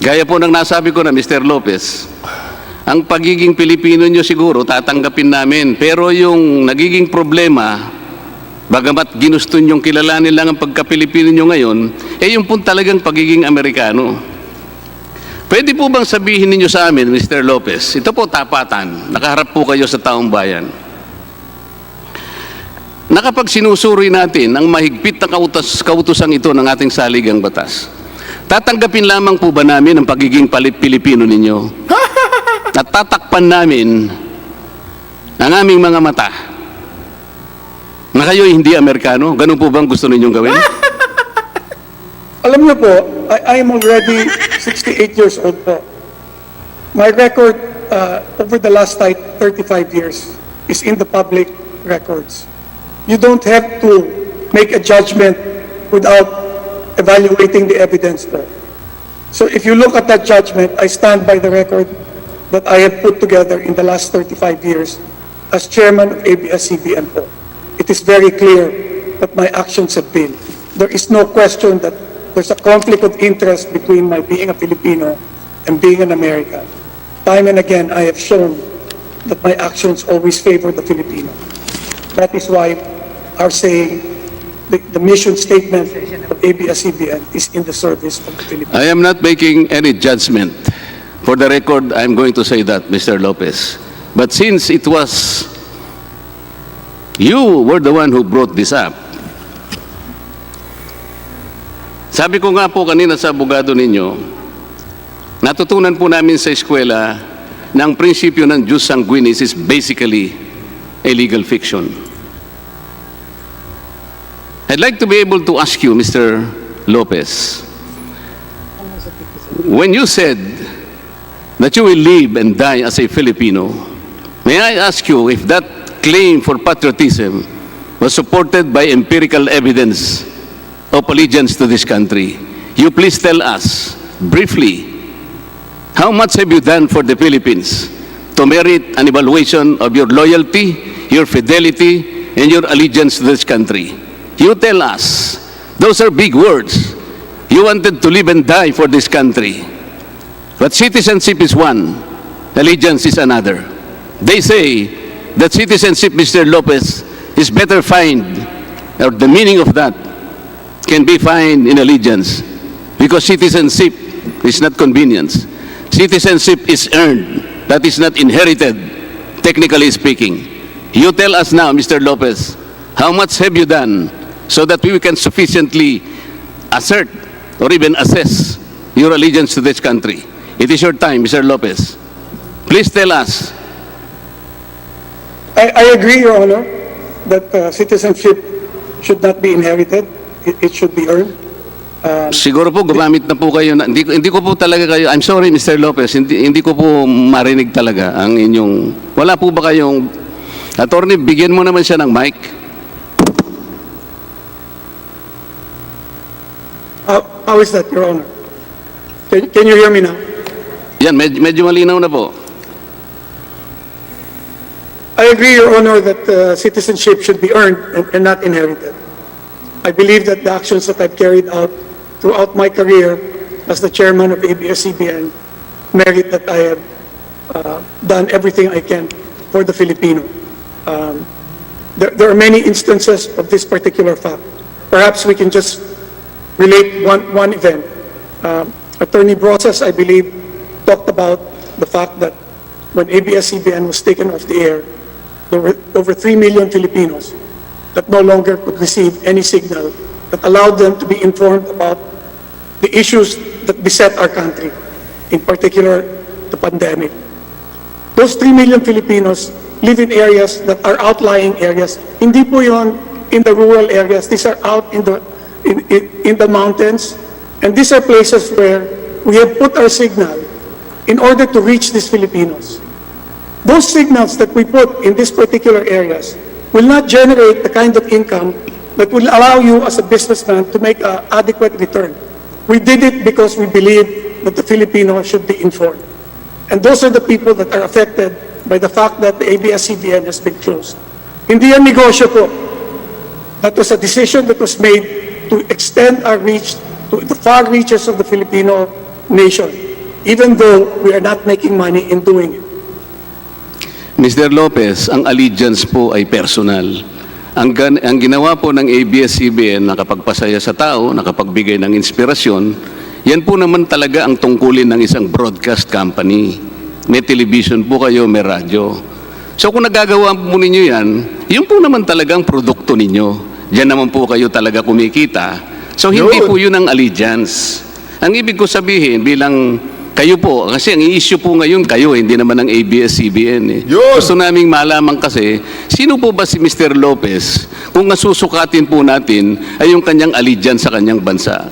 Gaya po ng nasabi ko na, Mr. Lopez, ang pagiging Pilipino nyo siguro tatanggapin namin, pero yung nagiging problema, bagamat ginusto nyong kilalanin lang ang pagka-Pilipino nyo ngayon, yung po talagang pagiging Amerikano. Pwede po bang sabihin ninyo sa amin, Mr. Lopez, ito po tapatan, nakaharap po kayo sa taong bayan. Nakapag sinusuri natin ang mahigpit na kautosang ito ng ating saligang batas, tatanggapin lamang po ba namin ang pagiging Pilipino ninyo? At tatakpan namin ang aming mga mata na kayo hindi Amerikano? Ganun po bang gusto ninyong gawin? Alam niyo po, I am already 68 years old po. My record over the last 35 years is in the public records. You don't have to make a judgment without evaluating the evidence po. So if you look at that judgment, I stand by the record that I have put together in the last 35 years as chairman of ABS-CBN po. It is very clear that my actions have been. There is no question that there's a conflict of interest between my being a Filipino and being an American. Time and again, I have shown that my actions always favor the Filipino. That is why our saying, the mission statement of ABS-CBN is in the service of the Philippines. I am not making any judgment. For the record, I'm going to say that, Mr. Lopez. But since it was you were the one who brought this up, sabi ko nga po kanina sa abogado ninyo, natutunan po namin sa eskwela na ang prinsipyo ng jus sanguinis is basically a legal fiction. I'd like to be able to ask you, Mr. Lopez, when you said that you will live and die as a Filipino, may I ask you if that claim for patriotism was supported by empirical evidence of allegiance to this country? You please tell us, briefly, how much have you done for the Philippines to merit an evaluation of your loyalty, your fidelity, and your allegiance to this country? You tell us. Those are big words. You wanted to live and die for this country. But citizenship is one, allegiance is another. They say that citizenship, Mr. Lopez, is better found, or the meaning of that can be found in allegiance, because citizenship is not convenience. Citizenship is earned, that is not inherited, technically speaking. You tell us now, Mr. Lopez, how much have you done so that we can sufficiently assert or even assess your allegiance to this country? It is your time, Mr. Lopez. Please tell us. I agree, Your Honor, that citizenship should not be inherited. It should be earned. Siguro po gumamit na po kayo na, hindi ko po talaga kayo, I'm sorry Mr. Lopez, hindi ko po marinig talaga ang inyong, wala po ba kayong, attorney, bigyan mo naman siya ng mic. How is that, Your Honor? Can you hear me now? Yan, medyo malinaw na po. I agree, Your Honor, that citizenship should be earned and not inherited. I believe that the actions that I've carried out throughout my career as the chairman of ABS-CBN merit that I have done everything I can for the Filipino. There are many instances of this particular fact. Perhaps we can just relate one event. Attorney Brosas, I believe, talked about the fact that when ABS-CBN was taken off the air, there were over 3 million Filipinos that no longer could receive any signal that allowed them to be informed about the issues that beset our country, in particular the pandemic. Those 3 million Filipinos live in areas that are outlying areas. Hindi po yun in the rural areas. These are out in the mountains. And these are places where we have put our signal in order to reach these Filipinos. Those signals that we put in these particular areas will not generate the kind of income that will allow you as a businessman to make an adequate return. We did it because we believe that the Filipino should be informed. And those are the people that are affected by the fact that the ABS-CBN has been closed. Hindi yan negosyo po. That was a decision that was made to extend our reach to the far reaches of the Filipino nation, even though we are not making money in doing it. Mr. Lopez, ang allegiance po ay personal. Ang ginawa po ng ABS-CBN, nakapagpasaya sa tao, nakapagbigay ng inspirasyon, Yan po naman talaga ang tungkulin ng isang broadcast company. May television po kayo, may radyo. So kung nagagawa po ninyo yan, yun po naman talagang produkto ninyo. Diyan naman po kayo talaga kumikita. So hindi Yun. po yun ang allegiance. Ang ibig ko sabihin bilang kayo po, kasi ang i-issue po ngayon kayo, hindi naman ang ABS-CBN. Yun. Gusto naming malaman kasi, sino po ba si Mr. Lopez kung nasusukatin po natin ay yung kanyang allegiance sa kanyang bansa?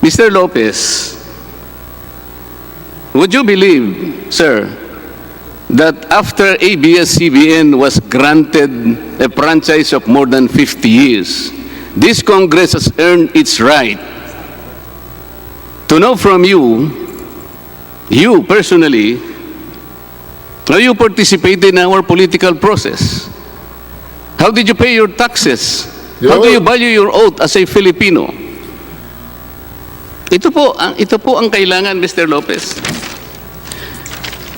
Mr. Lopez, would you believe, sir, that after ABS-CBN was granted a franchise of more than 50 years, this Congress has earned its right to know from you personally, how you participated in our political process. How did you pay your taxes? How do you value your oath as a Filipino? Ito po ang kailangan, Mr. Lopez.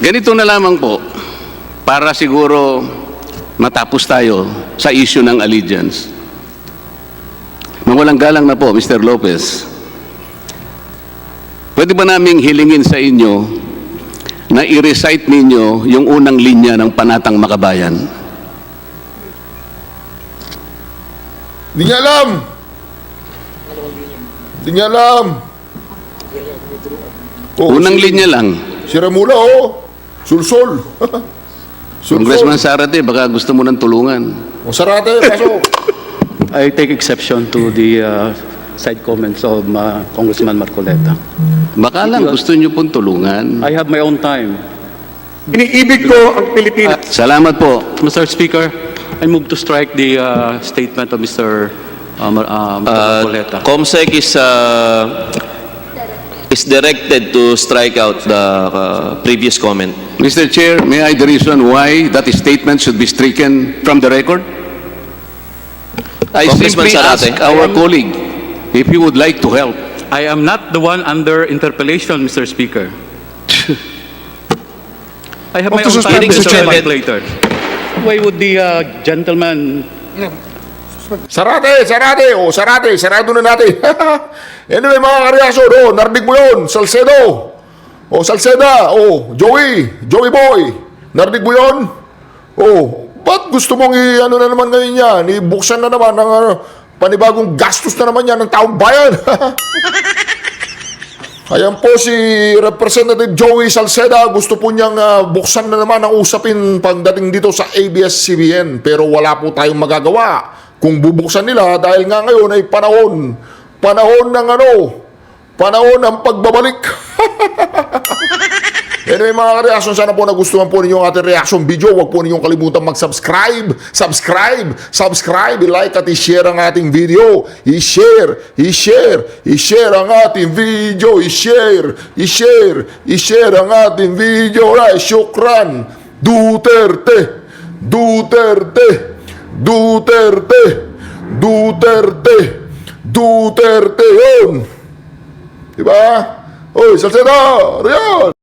Ganito na lamang po, para siguro matapos tayo sa issue ng allegiance. Mawalang galang na po, Mr. Lopez. Pwede ba naming hilingin sa inyo na i-recite ninyo yung unang linya ng Panatang Makabayan? Di niya alam. Di niya alam. Oh, Unang si- linya lang. Si Remula, oh. Sulsol. Congressman Sarate, baka gusto mo ng tulungan. O Sarate, pasok. I take exception to the side comments of Congressman Marcoleta. Baka lang gusto nyo pong tulungan. I have my own time. Iniibig ko ang Pilipinas. Salamat po. Mr. Speaker, I move to strike the statement of Mr. Marcoleta. COMSEC is directed to strike out the previous comment. Mr. Chair, may I the reason why that statement should be stricken from the record? I Congressman simply ask Sarate. our colleague if he would like to help. I am not the one under interpellation, Mr. Speaker. I have my own time, Hearing Mr. suspended. Legislator. Why would the gentleman... Sarate, Sarate. O Sarate, sarado na natin. Anyway, mga kareaksyon, oh, narinig mo yun. Salcedo. O Salceda. O Joey Boy. Narinig mo yun? O, ba't gusto mong ano na naman ngayon yan? Ibuksan na naman ng panibagong gastos na naman yan ng taong bayan. Ayan po si Representative Joey Salceda. Gusto po niyang buksan na naman ang usapin pagdating dito sa ABS-CBN. Pero wala po tayong magagawa kung bubuksan nila dahil nga ngayon ay panahon ng pagbabalik. Anyway, mga ka-reaction, sana po nagustuhan po ninyo ang ating reaction video. Huwag po ninyong kalimutan mag-subscribe, i-like at i-share ang ating video. I-share ang ating video. I-share ang ating video. Right, syukran. Duterte yun. Diba? Oy, Salceda, Riyan.